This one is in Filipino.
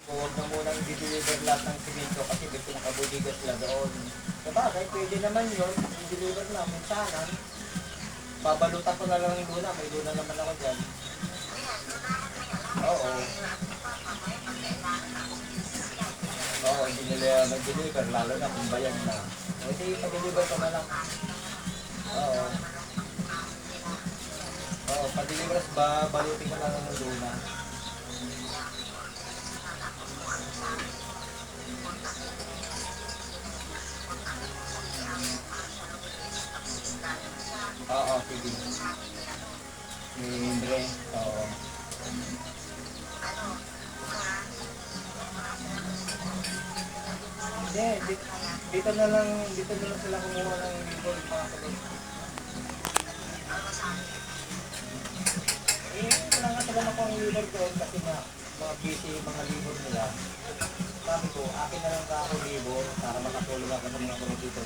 Huwag na munang i-deliver lahat ng simento kasi may pinakabudigas sila doon. Sabagay, pwede naman yun. I-deliver na, minsanan. Babalutan ko na lang yung luna. May luna naman ako dyan. Oo. Oo, hindi nila mag-deliver. Lalo na kung bayan na. Hindi, pag-deliver ko na lang. Oo. Oo, pag-deliver, babalutin ko na lang yung luna. Oo, sige. Libre. Oo. Hindi, dito na lang sila kumuha ng libor mga kapatid. Wala nga sila nakuha ng libor doon kasi nga mga busy mga libor nila. Sabi ko, akin na lang ka ako libor para makatulong ako sa mga kapatid dito.